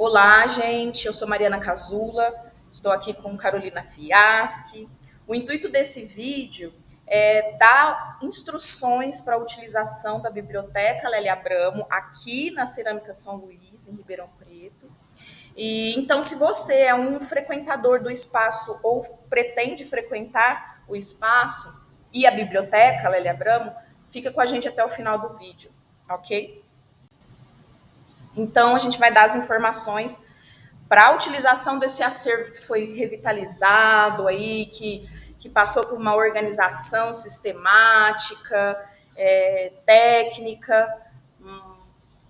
Olá, gente. Eu sou Mariana Casula, estou aqui com Carolina Fiaschi. O intuito desse vídeo é dar instruções para a utilização da Biblioteca Lélia Abramo aqui na Cerâmica São Luís, em Ribeirão Preto. E então, se você é um frequentador do espaço ou pretende frequentar o espaço e a Biblioteca Lélia Abramo, fica com a gente até o final do vídeo, ok? Então, a gente vai dar as informações para a utilização desse acervo que foi revitalizado aí, que passou por uma organização sistemática, técnica,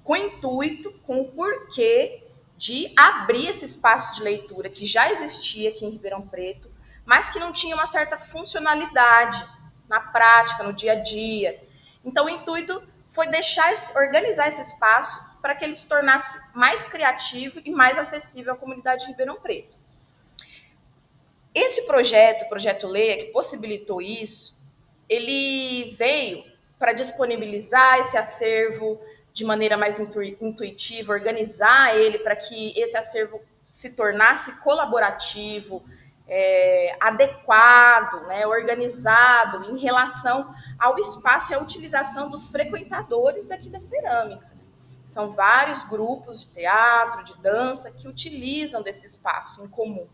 com o intuito, com o porquê de abrir esse espaço de leitura que já existia aqui em Ribeirão Preto, mas que não tinha uma certa funcionalidade na prática, no dia a dia. Então, o intuito foi organizar esse espaço para que ele se tornasse mais criativo e mais acessível à comunidade de Ribeirão Preto. Esse projeto, o Projeto Leia, que possibilitou isso, ele veio para disponibilizar esse acervo de maneira mais intuitiva, organizar ele para que esse acervo se tornasse colaborativo, adequado, né, organizado em relação ao espaço e à utilização dos frequentadores daqui da cerâmica. São vários grupos de teatro, de dança, que utilizam desse espaço em comum.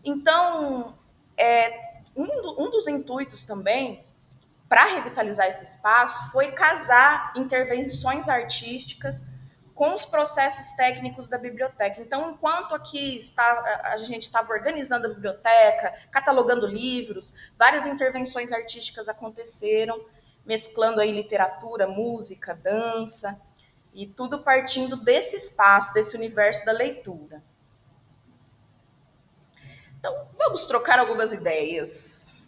Então, um dos intuitos também para revitalizar esse espaço foi casar intervenções artísticas com os processos técnicos da biblioteca. Então, enquanto aqui a gente estava organizando a biblioteca, catalogando livros, várias intervenções artísticas aconteceram, mesclando aí literatura, música, dança, e tudo partindo desse espaço, desse universo da leitura. Então, vamos trocar algumas ideias.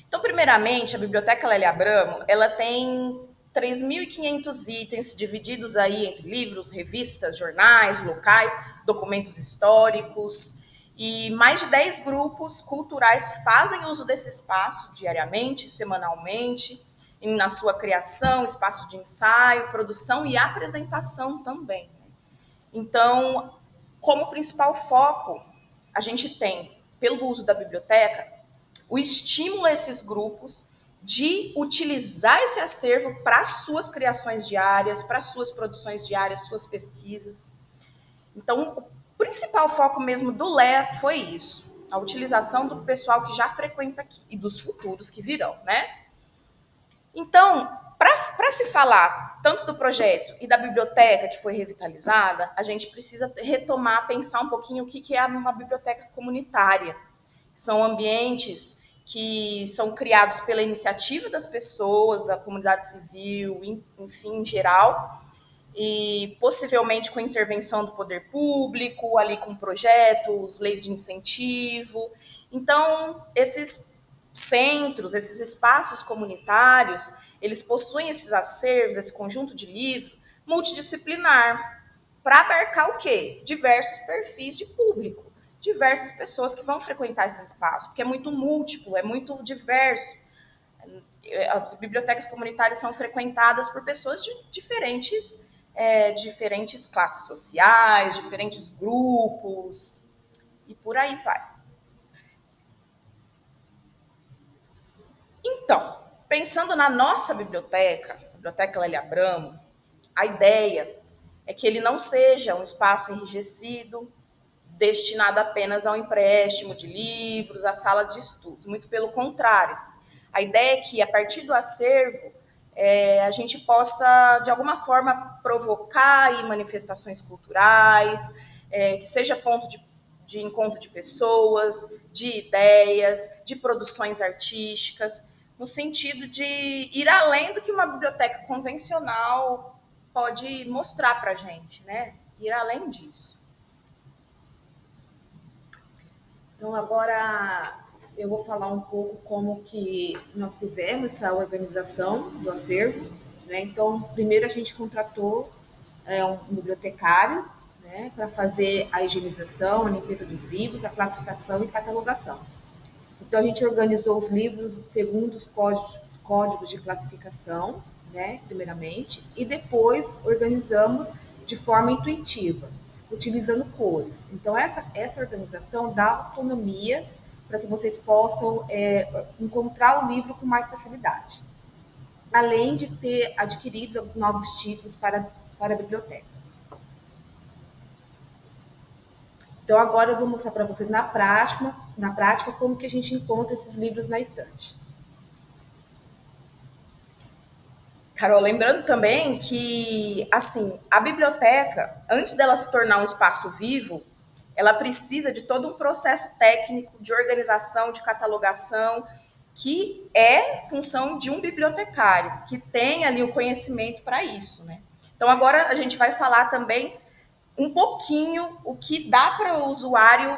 Então, primeiramente, a Biblioteca Lélia Abramo, ela tem 3.500 itens divididos aí entre livros, revistas, jornais, locais, documentos históricos, e mais de 10 grupos culturais fazem uso desse espaço diariamente, semanalmente, na sua criação, espaço de ensaio, produção e apresentação também. Então, como principal foco, a gente tem, pelo uso da biblioteca, o estímulo a esses grupos de utilizar esse acervo para suas criações diárias, para suas produções diárias, suas pesquisas. Então, o principal foco mesmo do LEA foi isso, a utilização do pessoal que já frequenta aqui e dos futuros que virão, né? Então, para se falar tanto do projeto e da biblioteca que foi revitalizada, a gente precisa retomar, pensar um pouquinho o que é uma biblioteca comunitária. São ambientes que são criados pela iniciativa das pessoas, da comunidade civil, enfim, em geral, e possivelmente com intervenção do poder público, ali com projetos, leis de incentivo. Então, esses centros, esses espaços comunitários, eles possuem esses acervos, esse conjunto de livros multidisciplinar, para abarcar o quê? Diversos perfis de público, diversas pessoas que vão frequentar esse espaço, porque é muito múltiplo, é muito diverso. As bibliotecas comunitárias são frequentadas por pessoas de diferentes classes sociais, diferentes grupos, e por aí vai. Então, pensando na nossa biblioteca, a Biblioteca Lélia Abramo, a ideia é que ele não seja um espaço enrijecido, destinado apenas ao empréstimo de livros, à sala de estudos. Muito pelo contrário. A ideia é que, a partir do acervo, a gente possa, de alguma forma, provocar aí manifestações culturais, que seja ponto de encontro de pessoas, de ideias, de produções artísticas, no sentido de ir além do que uma biblioteca convencional pode mostrar para a gente, né? Ir além disso. Então, agora eu vou falar um pouco como que nós fizemos essa organização do acervo, né? Então, primeiro a gente contratou um bibliotecário, né, para fazer a higienização, a limpeza dos livros, a classificação e catalogação. Então, a gente organizou os livros segundo os códigos de classificação, né, primeiramente, e depois organizamos de forma intuitiva, utilizando cores. Então, essa organização dá autonomia para que vocês possam encontrar o livro com mais facilidade, além de ter adquirido novos títulos para a biblioteca. Então, agora eu vou mostrar para vocês na prática como que a gente encontra esses livros na estante. Carol, lembrando também que, assim, a biblioteca, antes dela se tornar um espaço vivo, ela precisa de todo um processo técnico de organização, de catalogação, que é função de um bibliotecário, que tem ali o conhecimento para isso, né? Então, agora a gente vai falar também um pouquinho o que dá para o usuário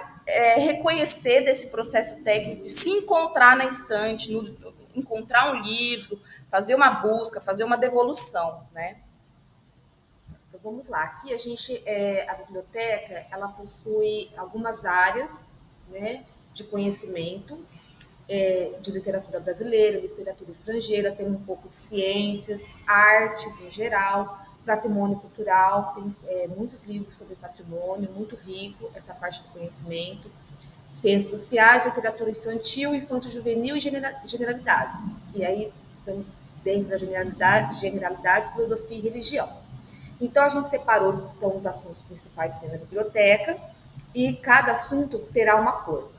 reconhecer desse processo técnico, se encontrar na estante, encontrar um livro, fazer uma busca, fazer uma devolução, né? Então vamos lá. Aqui a biblioteca, ela possui algumas áreas, né, de conhecimento, de literatura brasileira, literatura estrangeira, tem um pouco de ciências, artes em geral, patrimônio cultural, tem muitos livros sobre patrimônio, muito rico essa parte do conhecimento, ciências sociais, literatura infantil, infanto-juvenil e generalidades, que aí estão dentro das generalidades, filosofia e religião. Então, a gente separou, esses são os assuntos principais que tem na biblioteca, e cada assunto terá uma cor.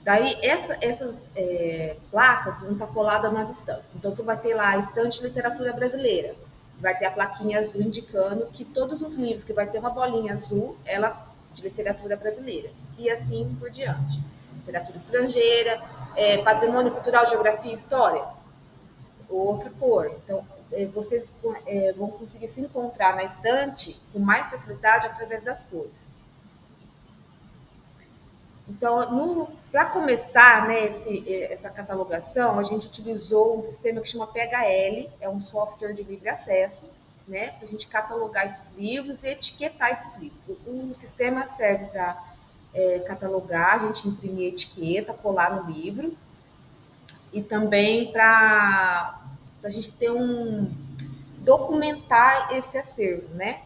Daí, essas placas vão estar coladas nas estantes. Então, você vai ter lá a estante de literatura brasileira. Vai ter a plaquinha azul indicando que todos os livros que vai ter uma bolinha azul, ela de literatura brasileira. E assim por diante. Literatura estrangeira, patrimônio cultural, geografia e história, outra cor. Então, vocês vão conseguir se encontrar na estante com mais facilidade através das cores. Então, para começar, né, essa catalogação, a gente utilizou um sistema que chama PHL, é um software de livre acesso, né, para a gente catalogar esses livros e etiquetar esses livros. O sistema serve para catalogar, a gente imprimir a etiqueta, colar no livro, e também para a gente ter documentar esse acervo, né?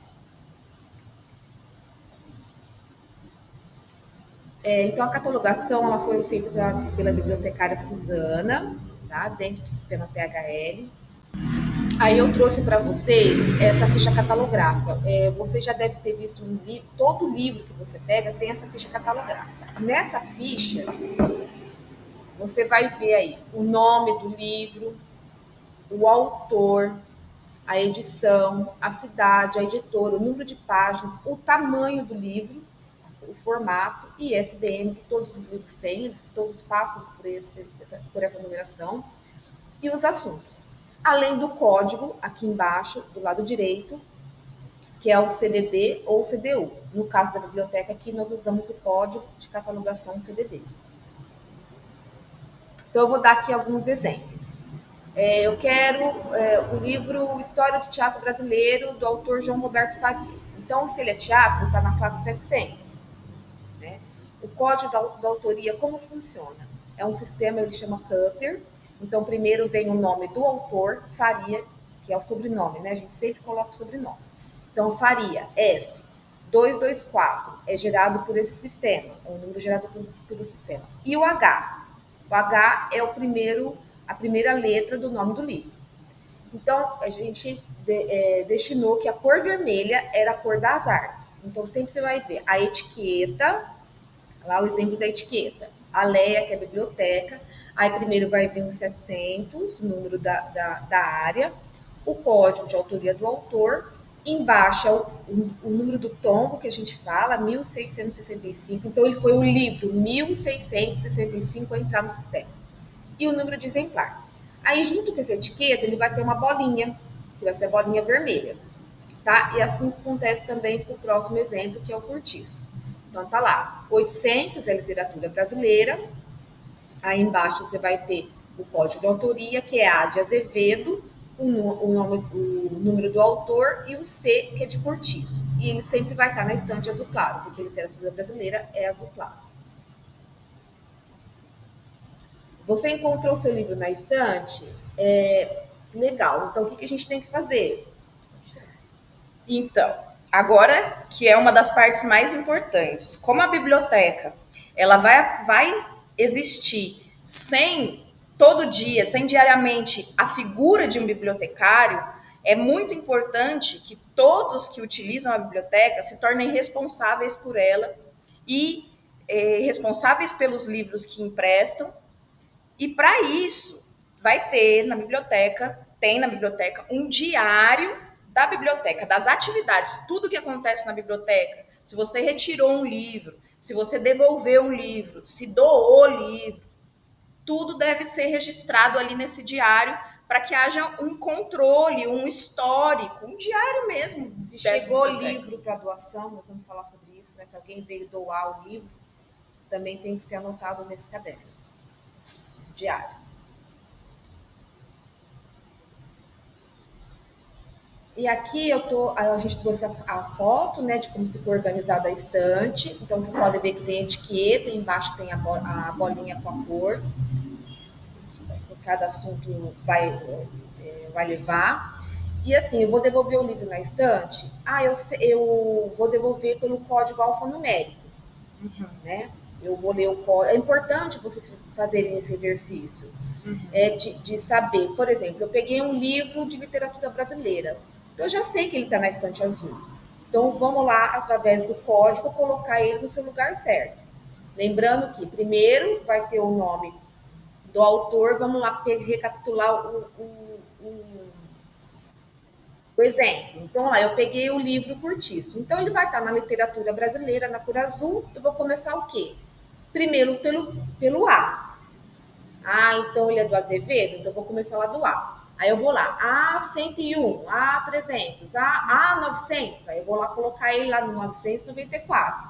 Então, a catalogação ela foi feita pela bibliotecária Suzana, tá? Dentro do sistema PHL. Aí eu trouxe para vocês essa ficha catalográfica. Você já deve ter visto no livro, todo livro que você pega tem essa ficha catalográfica. Nessa ficha, você vai ver aí o nome do livro, o autor, a edição, a cidade, a editora, o número de páginas, o tamanho do livro, o formato e ISBN, que todos os livros têm, eles todos passam por essa numeração, e os assuntos. Além do código, aqui embaixo, do lado direito, que é o CDD ou o CDU. No caso da biblioteca, aqui nós usamos o código de catalogação CDD. Então, eu vou dar aqui alguns exemplos. Eu quero o livro História do Teatro Brasileiro, do autor João Roberto Faria. Então, se ele é teatro, está na classe 700. Né? O código da autoria, como funciona? É um sistema, ele chama Cutter. Então, primeiro vem o nome do autor, Faria, que é o sobrenome, né? A gente sempre coloca o sobrenome. Então, Faria, F, 224, é gerado por esse sistema, é um número gerado pelo sistema. E o H. O H é a primeira letra do nome do livro. Então, a gente destinou que a cor vermelha era a cor das artes. Então, sempre você vai ver a etiqueta, lá o exemplo da etiqueta, a Leia, que é a biblioteca, aí primeiro vai vir o 700, o número da área, o código de autoria do autor, embaixo o número do tombo, que a gente fala, 1665, então ele foi o livro 1665 a entrar no sistema, e o número de exemplar. Aí, junto com essa etiqueta, ele vai ter uma bolinha, que vai ser a bolinha vermelha, tá? E assim acontece também com o próximo exemplo, que é o cortiço. Então, tá lá, 800 é literatura brasileira, aí embaixo você vai ter o código de autoria, que é A de Azevedo, o número do autor e o C, que é de cortiço. E ele sempre vai estar na estante azul claro, porque a literatura brasileira é azul claro. Você encontrou o seu livro na estante? Legal. Então, o que a gente tem que fazer? Então, agora que é uma das partes mais importantes, como a biblioteca ela vai existir sem todo dia, sem diariamente a figura de um bibliotecário, é muito importante que todos que utilizam a biblioteca se tornem responsáveis por ela e responsáveis pelos livros que emprestam. E para isso, vai ter na biblioteca, tem na biblioteca um diário da biblioteca, das atividades, tudo que acontece na biblioteca. Se você retirou um livro, se você devolveu um livro, se doou livro, tudo deve ser registrado ali nesse diário para que haja um controle, um histórico, um diário mesmo Se dessa chegou biblioteca. livro para doação, nós vamos falar sobre isso, né? Se alguém veio doar o livro, também tem que ser anotado nesse caderno, nesse diário. E aqui a gente trouxe a foto, né, de como ficou organizada a estante. Então vocês podem ver que tem etiqueta, embaixo tem a bolinha com a cor, que cada assunto vai levar. E assim, eu vou devolver o livro na estante. Eu vou devolver pelo código alfanumérico, né? Eu vou ler o código. É importante vocês fazerem esse exercício, de saber. Por exemplo, eu peguei um livro de literatura brasileira. Então, eu já sei que ele está na estante azul. Então, vamos lá, através do código, colocar ele no seu lugar certo. Lembrando que primeiro vai ter o nome do autor. Vamos lá recapitular o exemplo. Então, lá, eu peguei o livro Curtiço. Então, ele vai estar na literatura brasileira, na cor azul. Eu vou começar o quê? Primeiro pelo A. Ah, então ele é do Azevedo? Então eu vou começar lá do A. Aí eu vou lá, A101, A300, A900. Aí eu vou lá colocar ele lá no 994.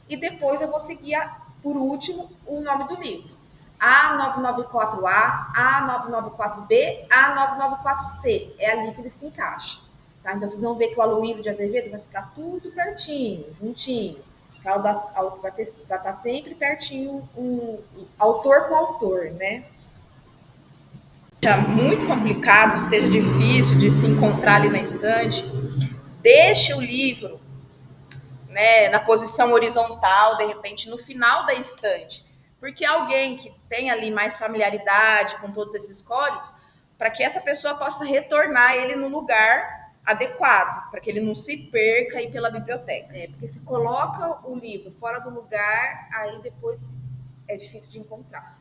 E depois eu vou seguir, por último, o nome do livro. A994A, A994B, A994C. É ali que ele se encaixa. Tá? Então vocês vão ver que o Aloysio de Azevedo vai ficar tudo pertinho, juntinho. Vai estar sempre pertinho, autor com autor, né? Seja muito complicado, esteja difícil de se encontrar ali na estante, deixe o livro, né, na posição horizontal, de repente, no final da estante. Porque alguém que tem ali mais familiaridade com todos esses códigos, para que essa pessoa possa retornar ele no lugar adequado, para que ele não se perca aí pela biblioteca. Porque se coloca o livro fora do lugar, aí depois é difícil de encontrar.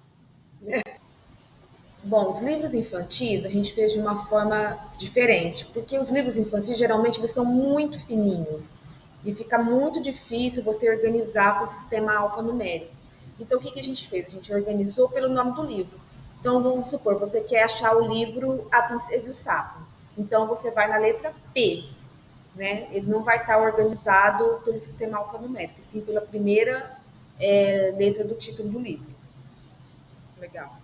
Bom, os livros infantis a gente fez de uma forma diferente, porque os livros infantis geralmente eles são muito fininhos e fica muito difícil você organizar com o sistema alfanumérico. Então, o que a gente fez? A gente organizou pelo nome do livro. Então, vamos supor, você quer achar o livro A Princesa e o Sapo. Então, você vai na letra P, né? Ele não vai estar organizado pelo sistema alfanumérico, sim pela primeira letra do título do livro. Legal.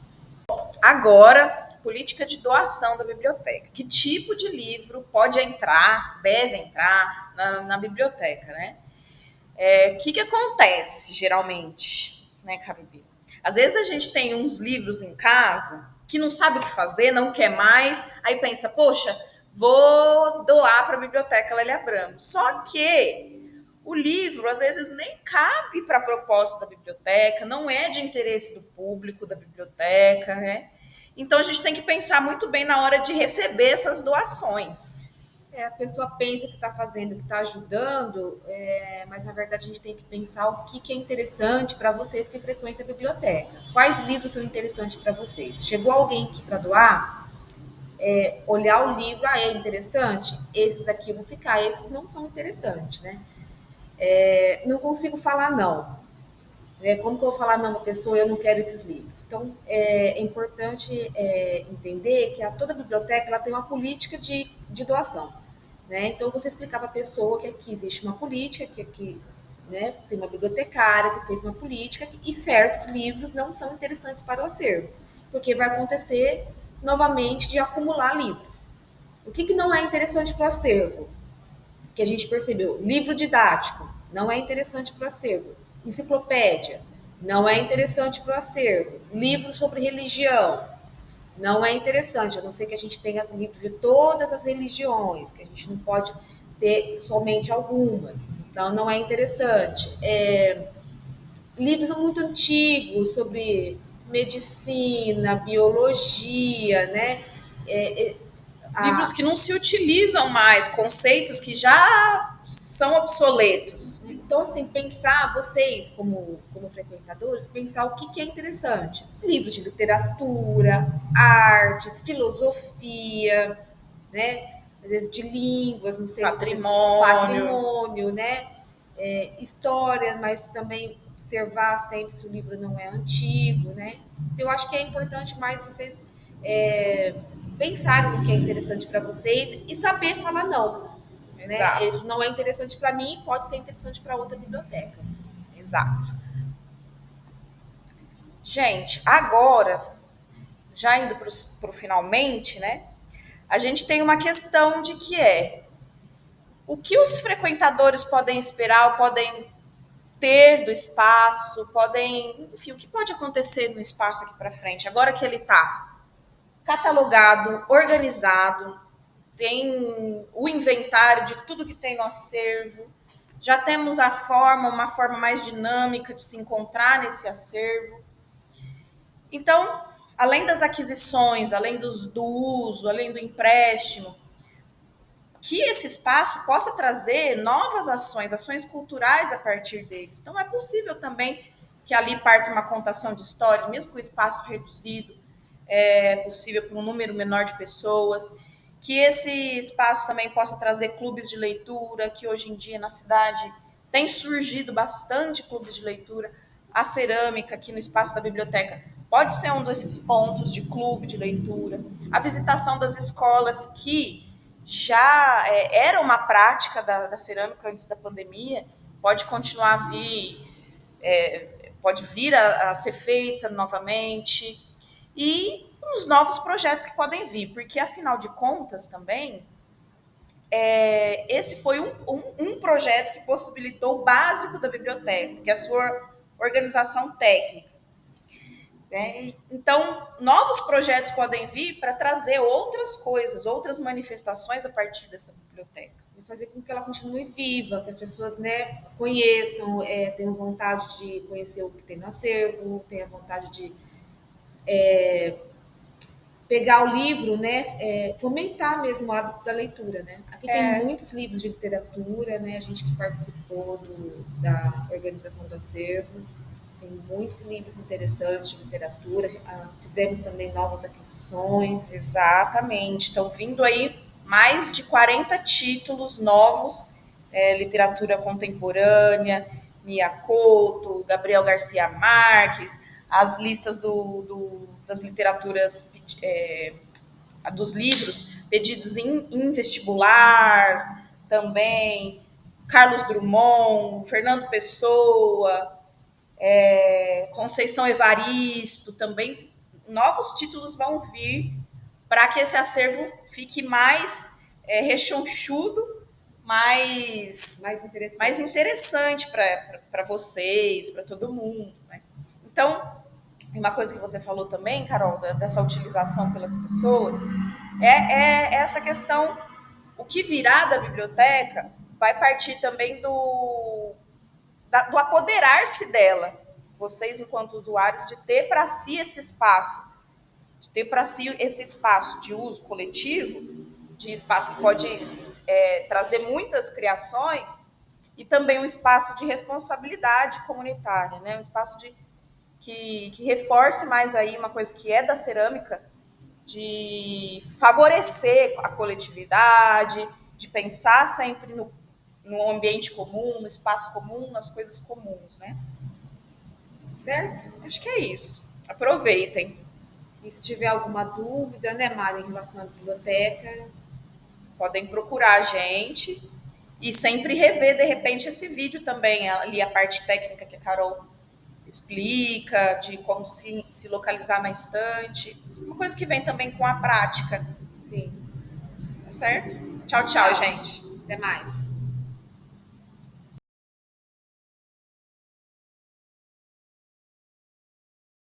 Agora, política de doação da biblioteca. Que tipo de livro pode entrar, deve entrar na biblioteca, né? O que acontece, geralmente, né, Carolina? Às vezes a gente tem uns livros em casa que não sabe o que fazer, não quer mais, aí pensa, poxa, vou doar para a biblioteca Lélia Abramo. Só que o livro, às vezes, nem cabe para a proposta da biblioteca, não é de interesse do público da biblioteca, né? Então, a gente tem que pensar muito bem na hora de receber essas doações. A pessoa pensa que está fazendo, que está ajudando, mas na verdade a gente tem que pensar o que é interessante para vocês que frequentam a biblioteca. Quais livros são interessantes para vocês? Chegou alguém aqui para doar, olhar o livro, é interessante? Esses aqui vão ficar, esses não são interessantes, né? Não consigo falar não. Como que eu vou falar não, uma pessoa, eu não quero esses livros? Então, é importante entender que toda biblioteca ela tem uma política de doação. Né? Então, você explicar para a pessoa que aqui existe uma política, que aqui, né, tem uma bibliotecária que fez uma política e certos livros não são interessantes para o acervo, porque vai acontecer novamente de acumular livros. O que não é interessante para o acervo? Que a gente percebeu, livro didático não é interessante para o acervo. Enciclopédia não é interessante para o acervo. Livro sobre religião não é interessante, a não ser que a gente tenha livros de todas as religiões, que a gente não pode ter somente algumas. Então, não é interessante. Livros muito antigos sobre medicina, biologia, né? É, é, Livros a, que não se utilizam mais, conceitos que já são obsoletos. então, assim, pensar, vocês, como frequentadores, pensar o que é interessante. Livros de literatura, artes, filosofia, né? Às vezes de línguas, não sei se vocês... Patrimônio. Patrimônio, né? História, mas também observar sempre se o livro não é antigo, né? Eu acho que é importante mais vocês pensarem no que é interessante para vocês e saber falar não. Né? Exato. Isso não é interessante para mim, pode ser interessante para outra biblioteca. Exato. Gente, agora, já indo para o finalmente, né? A gente tem uma questão de que o que os frequentadores podem esperar, ou podem ter do espaço, podem, enfim, o que pode acontecer no espaço aqui para frente, agora que ele está catalogado, organizado, tem o inventário de tudo que tem no acervo, já temos uma forma mais dinâmica de se encontrar nesse acervo. Então, além das aquisições, além do uso, além do empréstimo, que esse espaço possa trazer novas ações, ações culturais a partir deles. Então, é possível também que ali parta uma contação de histórias, mesmo com o espaço reduzido, é possível para um número menor de pessoas, que esse espaço também possa trazer clubes de leitura, que hoje em dia na cidade tem surgido bastante clubes de leitura. A cerâmica aqui no espaço da biblioteca pode ser um desses pontos de clube de leitura. A visitação das escolas que já era uma prática da cerâmica antes da pandemia, pode continuar a vir, pode vir a ser feita novamente, e os novos projetos que podem vir, porque afinal de contas também, esse foi um projeto que possibilitou o básico da biblioteca, que é a sua organização técnica. Né? Então, novos projetos podem vir para trazer outras coisas, outras manifestações a partir dessa biblioteca. E fazer com que ela continue viva, que as pessoas, né, conheçam, tenham vontade de conhecer o que tem no acervo, tenham vontade de pegar o livro, né, fomentar mesmo o hábito da leitura, né? Aqui tem muitos livros de literatura, né? A gente que participou da organização do acervo, tem muitos livros interessantes de literatura, fizemos também novas aquisições. Exatamente, estão vindo aí mais de 40 títulos novos, literatura contemporânea, Mia Couto, Gabriel Garcia Marques, as listas das literaturas, dos livros pedidos em vestibular também, Carlos Drummond, Fernando Pessoa, Conceição Evaristo, também novos títulos vão vir para que esse acervo fique mais rechonchudo, mais interessante para vocês, para todo mundo. Né? Então, uma coisa que você falou também, Carol, dessa utilização pelas pessoas, é essa questão, o que virá da biblioteca vai partir também do apoderar-se dela, vocês enquanto usuários, de ter para si esse espaço, de ter para si esse espaço de uso coletivo, de espaço que pode trazer muitas criações, e também um espaço de responsabilidade comunitária, né? Um espaço que reforce mais aí uma coisa que é da cerâmica, de favorecer a coletividade, de pensar sempre no ambiente comum, no espaço comum, nas coisas comuns, né? Certo? Acho que é isso. Aproveitem. E se tiver alguma dúvida, né, Mário, em relação à biblioteca, podem procurar a gente e sempre rever, de repente, esse vídeo também, ali a parte técnica que a Carol explica, de como se localizar na estante. Uma coisa que vem também com a prática. sim. Tá certo? Tchau, tchau, gente. Até mais.